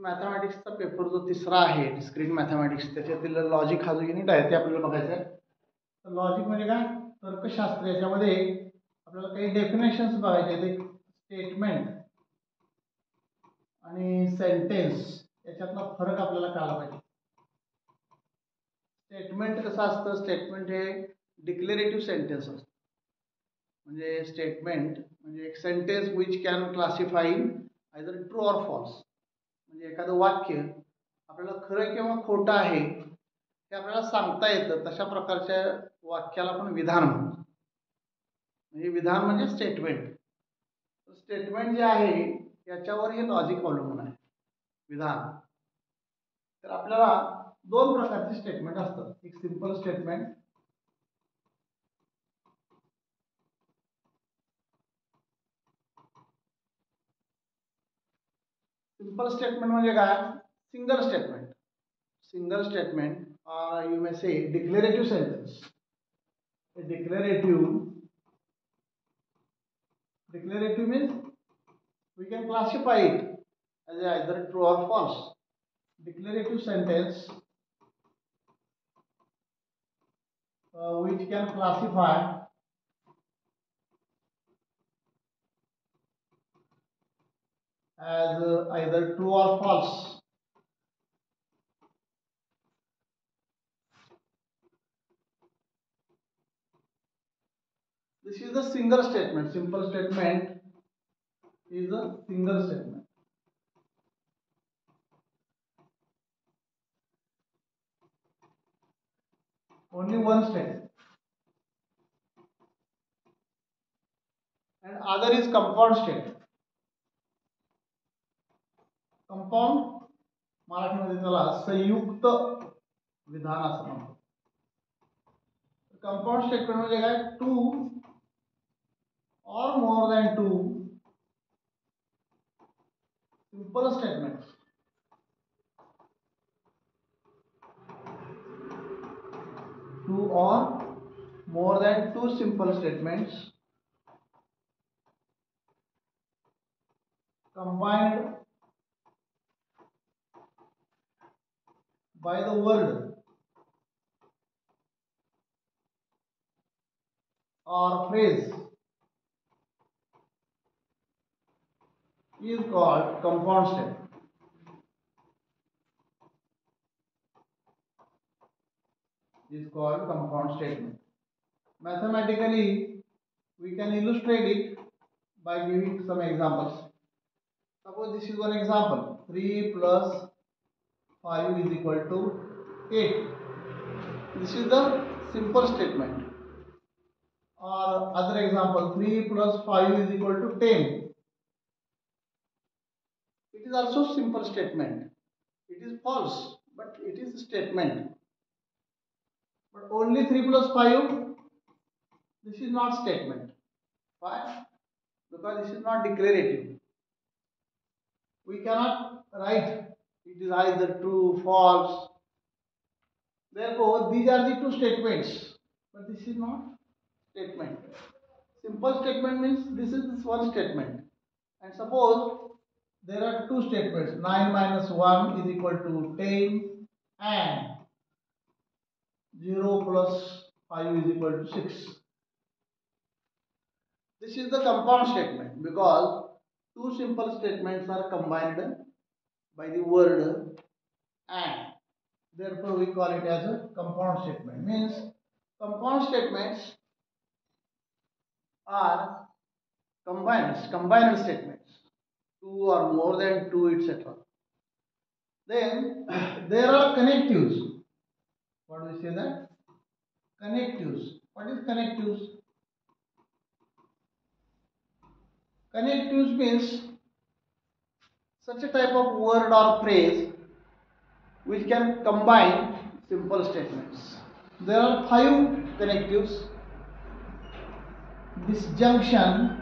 मॅथमॅटिक्सचा paper जो तिसरा आहे डिस्क्रीट मॅथमॅटिक्स, त्याच्यातील लॉजिक हा जो युनिट आहे ते आपल्याला बघायचा आहे. तर लॉजिक म्हणजे काय? तर्कशास्त्र. याच्यामध्ये आपल्याला काही डेफिनेशन्स बघायचे आहेत. स्टेटमेंट आणि सेंटेन्स याच्यातला फरक आपल्याला कळाला पाहिजे. स्टेटमेंट कसं असतं? स्टेटमेंट हे डिक्लेरेटिव्ह सेंटेन्स असतं. म्हणजे स्टेटमेंट म्हणजे एक sentence which can classify either true or false. म्हणजे एखादं वाक्य आपल्याला खरं किंवा खोटं आहे हे आपल्याला सांगता येतं, तशा प्रकारच्या वाक्याला आपण विधान म्हणतो. म्हणजे विधान म्हणजे स्टेटमेंट. स्टेटमेंट जे आहे याच्यावर हे लॉजिक अवलंबून आहे, विधान. तर आपल्याला दोन प्रकारचे स्टेटमेंट असतात. एक सिंपल स्टेटमेंट म्हणजे काय? Single statement. Single statement or you may say declarative sentence. A declarative means we can classify it as either true or false. Declarative sentence which can classify as either true or false. This is the single statement. Simple statement is a single statement. Only one statement. And other is compound statement. Compound मराठीमध्ये त्याला संयुक्त विधान असं म्हणतात. Compound statement म्हणजे काय? Two or more than two simple statements two or more than two simple statements combined by the word or phrase is called compound statement. Is called compound statement. Mathematically, we can illustrate it by giving some examples. Suppose this is one example: 3 plus 5 is equal to 8. This is the simple statement. Or other example: 3 plus 5 is equal to 10. It is also simple statement. It is false, but it is a statement. But only 3 plus 5, this is not statement. Why? Because this is not declarative. We cannot write it is either true, false. Therefore, these are the two statements, but this is not statement. Simple statement means this is this one statement. And suppose there are two statements: 9 minus 1 is equal to 10, and 0 plus 5 is equal to 6. This is the compound statement because two simple statements are combined by the word and. Therefore, we call it as a compound statement. Means compound statements are combined statements, two or more than two, etc. Then there are connectives. What do we say that? Connectives. What is connectives? Connectives means such a type of word or phrase which can combine simple statements. There are 5 connectives: disjunction,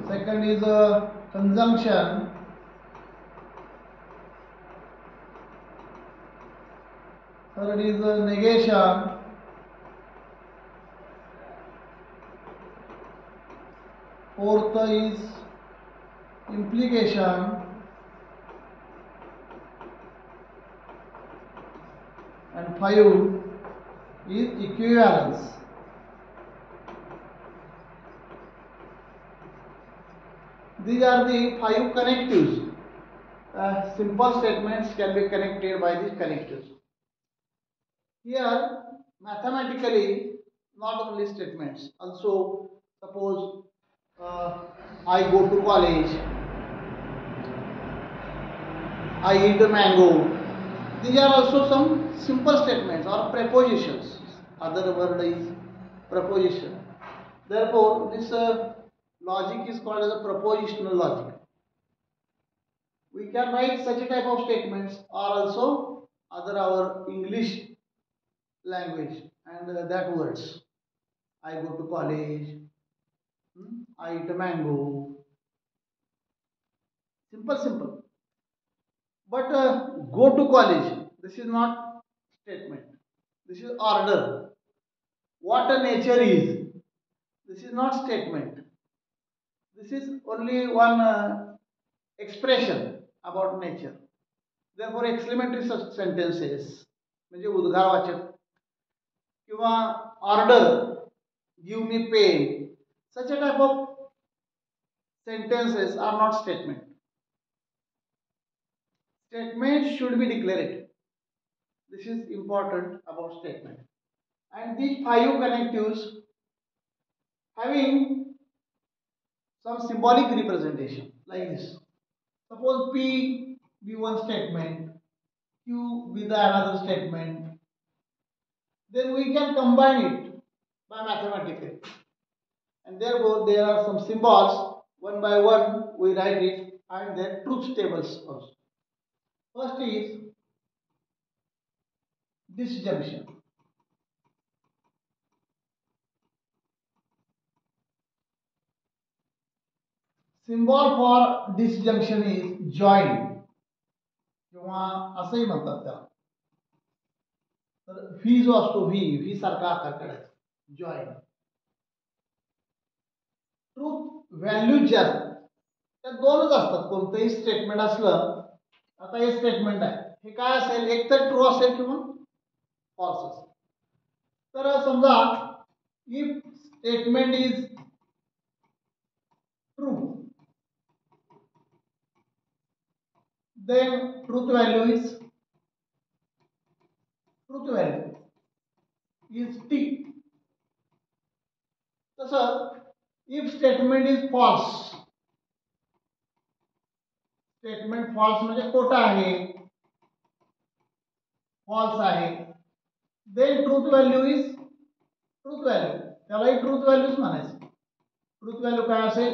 second is conjunction, third is negation, Fourth is implication, and 5 is equivalence. These are the 5 connectives. Simple statements can be connected by these connectives. Here, mathematically, not only statements, also suppose I go to college, I eat a mango. These are also some simple statements or prepositions. Other word is preposition. Therefore, this logic is called as a propositional logic. We can write such a type of statements or also other our English language and that words. I go to college, I eat a mango. Simple. But go to college, this is not statement. This is order. What a nature is, this is not statement. This is only one expression about nature. Therefore, exclamatory sentences म्हणजे उद्गारवाचक किंवा order, give me pen, such a type of sentences are not statement. Statement should be declarative. This is important about statement. And these 5 connectives having some symbolic representation like this. Suppose P be one statement, Q be the another statement. Then we can combine it by mathematically. And therefore there are some symbols. One by one we write it, and then truth tables also. First is disjunction. Symbol for disjunction is join किंवा असंही म्हणतात त्याला. तर V जो असतो V सारखा आकार काढायचा, जॉइन. ट्रूथ व्हॅल्यूज जे असतात त्या दोनच असतात. कोणतंही स्टेटमेंट असलं, आता हे स्टेटमेंट आहे, हे काय असेल, एक तर ट्रू असेल किंवा फॉल्स असेल. तर समजा if statement is true, then truth value is t. तसं if statement is false, statement false म्हणजे खोटा आहे, फॉल्स आहे, then truth value is truth value. त्यालाही truth values म्हणायचं. truth value काय असेल,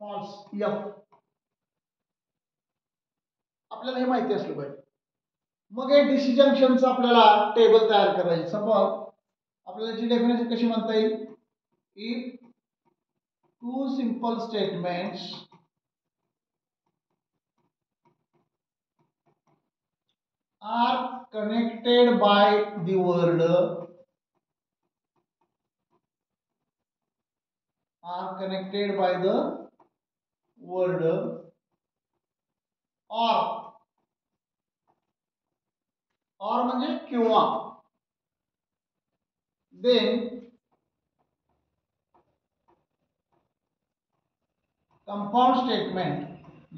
फॉल्स, f. आपल्याला हे माहिती असलं पाहिजे. मग हे डिसजंक्शनचं आपल्याला टेबल तयार करायचं. सपोज आपल्याला जी डेफिनेशन कशी म्हणता येईल, if two simple statements are connected by the word, or म्हणजे किंवा, then कंपाउंड स्टेटमेंट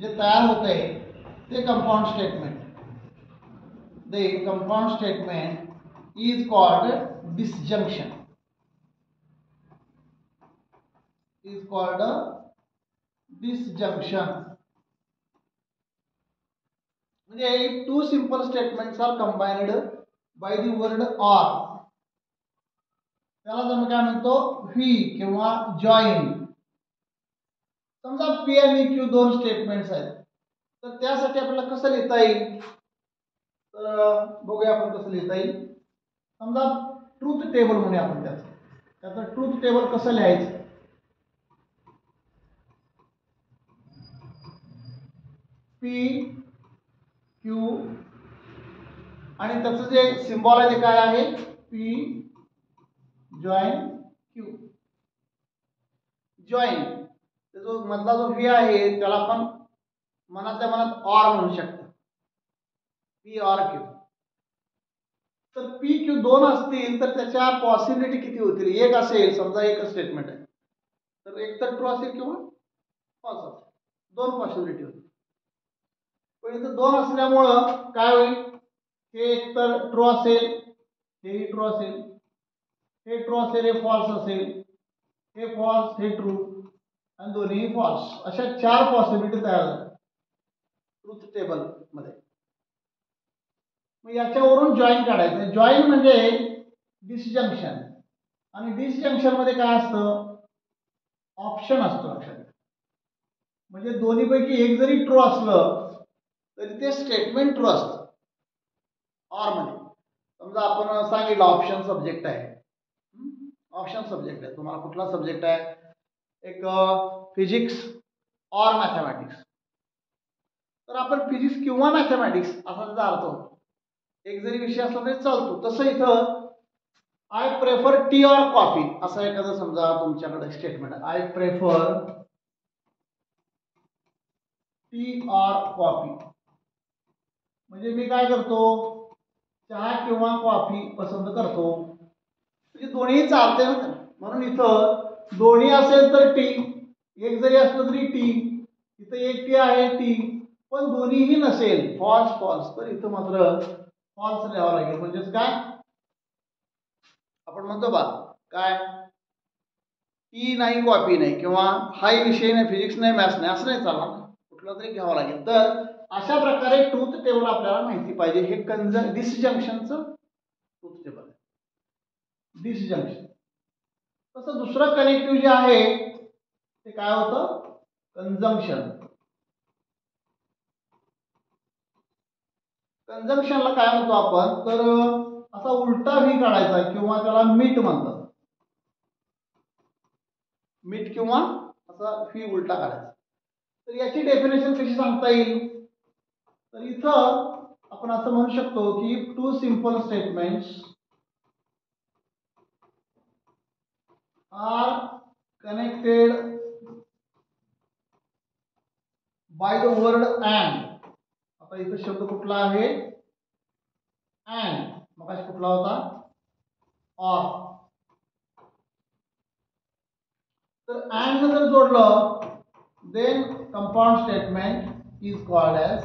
जे तयार होते ते compound statement, the compound statement is called disjunction. म्हणजे if two simple statements are combined by the word or, त्याला आपण काय म्हणतो, व्ही किंवा जॉइन. समजा पी आणि क्यू दोन स्टेटमेंट्स आहेत, तर त्यासाठी आपल्याला कसं लिहिता येईल, तर बघूया आपण कसं लिहिता येईल. समजा ट्रूथ टेबल म्हणूया आपण त्याचं ट्रूथ टेबल कसं लिहायचं. पी क्यू आणि त्याचं जे सिम्बॉल आहे ते काय आहे, पी जॉइन क्यू. जॉईन, जो मधला जो व्ही आहे त्याला आपण मनातल्या मनात ऑर म्हणू शकतो, पी ऑर क्यू. तर पी क्यू दोन असतील तर त्याच्या पॉसिबिलिटी किती होतील? एक असेल, समजा एकच स्टेटमेंट आहे, तर एक तर ट्रू असेल किंवा फॉल्स असेल, दोन पॉसिबिलिटी होतील. पण इथं दोन असल्यामुळं काय होईल? हे एक तर ट्रू असेल, हेही ट्रू असेल, हे ट्रू असेल, हे फॉल्स असेल, हे फॉल्स, हे ट्रू, आणि दोन्ही फॉल्स. अशा चार पॉसिबिलिटी तयार झाल्या ट्रूथ टेबल मध्ये. मग याच्यावरून जॉईन काढायचं. जॉईन म्हणजे डिसजंक्शन, आणि डिसजंक्शन मध्ये काय असतं? ऑप्शन असतो. म्हणजे दोन्हीपैकी एक जरी ट्रू असलं तरी ते स्टेटमेंट ट्रू असतं. ऑर मध्ये समजा आपण सांगितलं ऑप्शन सब्जेक्ट आहे, ऑप्शन सब्जेक्ट आहे, तुम्हाला कुठला सब्जेक्ट आहे? एक फिजिक्स ऑर मॅथमॅटिक्स. तर आपण फिजिक्स किंवा मॅथमॅटिक्स असा त्याचा अर्थ होतो. एक जरी विषय असला तरी चालतो. तसं इथं I prefer tea or coffee असं एखादं समजा तुमच्याकडे स्टेटमेंट आहे, I prefer tea or coffee. म्हणजे मी काय करतो? चहा किंवा कॉफी पसंत करतो. म्हणजे दोन्ही चालते ना. म्हणून इथं दोन्ही असेल तर टी, एक जरी असलं तरी टी. इथं एक टी आहे टी, पण दोन्हीही नसेल, फॉल्स फॉल्स, तर इथं मात्र फॉल्स लिहावं लागेल. म्हणजेच काय आपण म्हणतो बा, काय टी नाही कॉपी नाही, किंवा हाही विषय नाही, फिजिक्स नाही, मॅथ्स नाही, असं नाही चालणार, कुठला तरी घ्यावं लागेल. तर अशा प्रकारे ट्रूथ टेबल आपल्याला माहिती पाहिजे. हे डिसजंक्शनचं ट्रूथ टेबल आहे, डिसजंक्शन. तसं दुसरं कनेक्टिव्ह जे आहे ते काय होतं? कंजंक्शन. कंजंक्शनला काय म्हणतो आपण? तर असा उलटा व्ही काढायचा, किंवा त्याला मीट म्हणतात, मीट किंवा असा व्ही उलटा काढायचा. तर याची डेफिनेशन कशी सांगता येईल? तर इथं आपण असं म्हणू शकतो की two simple statements are connected by the word and. आता इथं शब्द कुठला आहे? अँड. मग कुठला होता? ऑर. तर अँड जर जोडलं then compound statement is called as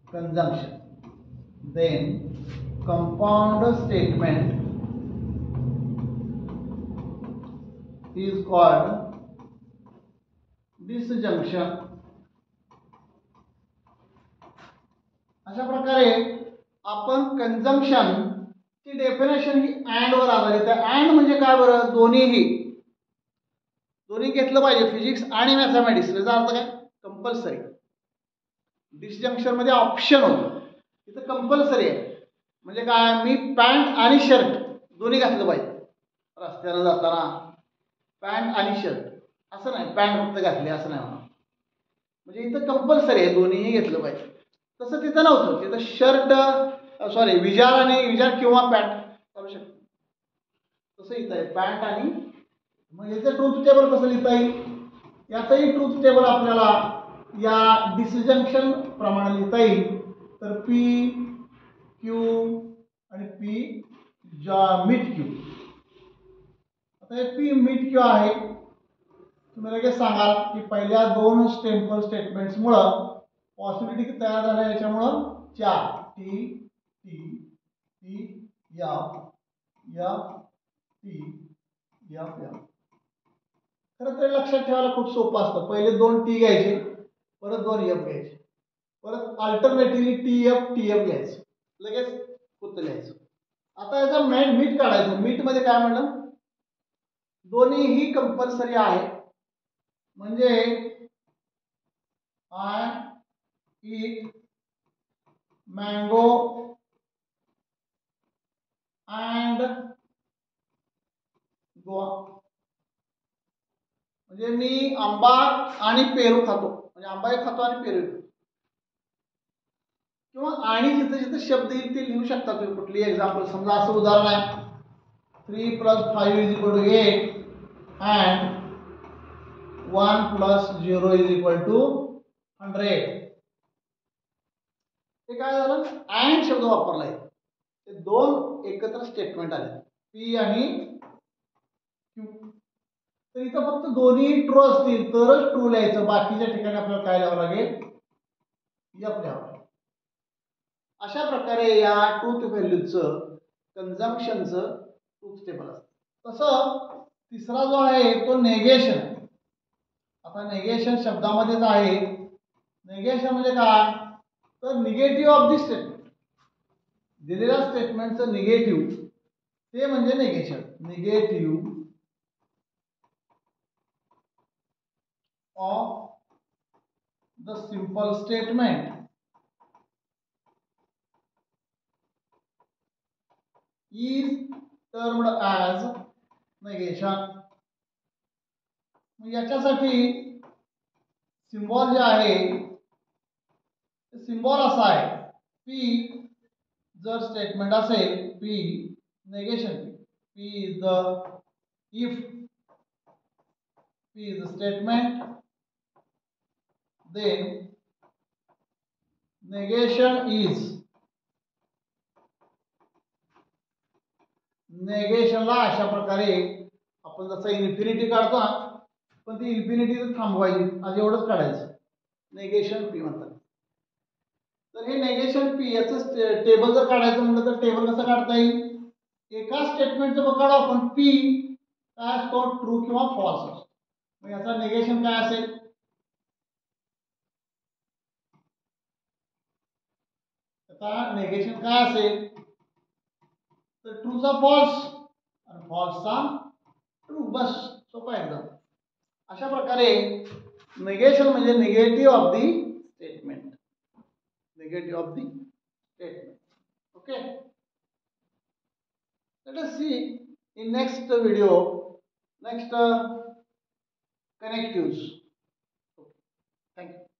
conjunction. Then compound statement is called disjunction. अशा प्रकारे आपण कंजंक्शन ची डेफिनेशन ही अँड वर आधारित आहे. अँड म्हणजे काय बरं? दोन्हीही, दोन्ही घेतलं पाहिजे, फिजिक्स आणि मॅथमॅटिक्स. याचा अर्थ काय? कंपल्सरी. डिसजंक्शन मध्ये ऑप्शन होतं, इथं कंपल्सरी आहे. म्हणजे काय? मी पॅन्ट आणि शर्ट दोन्ही घातलं पाहिजे. रस्त्यानं जाताना पॅन्ट आणि शर्ट असं नाही, पॅन्ट फक्त घातली असं नाही म्हणा. म्हणजे इथं कंपल्सरी आहे, दोन्हीही घेतलं पाहिजे. तसं तिथं नव्हतं. तिथं शर्ट विजार आणि विजार किंवा पॅन्ट चालू शकतो. तसं इथं आहे पॅन्ट आणि. मग याचं ट्रूथ टेबल कसं लिहिता येईल? याचंही ट्रूथ टेबल आपल्याला या डिसजंक्शन प्रमाणे लिहिता येईल. तर पी क्यू आणि पी मिड क्यू. आता हे पी मिड क्यू आहे. तुम्ही लगेच सांगाल की पहिल्या दोन सिंपल स्टेटमेंट्स मुळे पॉसिबिलिटी किती तयार झाल्या? याच्यामुळं 4 T T T F F T F F. खरं तर लक्षात ठेवायला खूप सोपं असतं. पहिले 2 टी घ्यायचे, परत 2 एफ घ्यायचे, परत अल्टरनेटिव्हली टी एफ घ्यायचं, लगेच उत्तर लिहायचं. आता याचा मीट काढायचं. मीट मध्ये काय म्हणलं? दोन्हीही कंपल्सरी आहे. म्हणजे आय ईट मँगो अँड गोवा. म्हणजे मी आंबा आणि पेरू खातो, म्हणजे आंबा एक खातो आणि पेरू खातो. किंवा आणि जिथे जिथे शब्द येईल ते लिहू शकता तुम्ही. कुठली एक्झाम्पल, समजा असं उदाहरण आहे 3 + 5 = 8 and 1 plus 0 is equal to 100. हे काय झालं, अँड शब्द वापरलाय, ते दोन एकत्र स्टेटमेंट आले पी आणि क्यू. तर इथं फक्त दोन्ही ट्रू असतील तरच ट्रू लिहायचं, बाकीच्या ठिकाणी आपल्याला काय लिहावं लागेल, एफ लिहावं लागेल. अशा प्रकारे या ट्रूथ व्हॅल्यूचं कंजम्पशनचं ट्रूथ टेबल असतं. तसं तिसरा जो आहे तो नेगेशन. आता नेगेशन शब्दामध्येच आहे. नेगेशन म्हणजे काय, तर निगेटिव्ह ऑफ दी स्टेटमेंट, दिलेल्या स्टेटमेंटचं निगेटिव्ह ते म्हणजे negation. Negative of the simple statement is termed as negation. याच्यासाठी सिम्बॉल जे आहे ते सिम्बॉल असा आहे, पी जर स्टेटमेंट असेल, P negation, P is the if P is the statement, then negation is. नेगेशनला अशा प्रकारे आपण जसं इन्फिनिटी काढतो ना, पण ती इन्फिनिटी थांबवायची, आज एवढंच काढायचं, नेगेशन पी म्हणतात. तर हे नेगेशन पी याचं टेबल जर काढायचं म्हटलं तर टेबल कसं काढता येईल, एका स्टेटमेंटचं काढू आपण, पी काय असतो, ट्रू किंवा फॉल्स असतो. मग याचा नेगेशन काय असेल, आता नेगेशन काय असेल, तर ट्रूचा फॉल्स आणि फॉल्सचा ट्रू, बस, सोपा एकदम. अशा प्रकारे नेगेशन म्हणजे negative of the statement, negative of the statement. Okay, let us see in next video, next connectives. Thank you.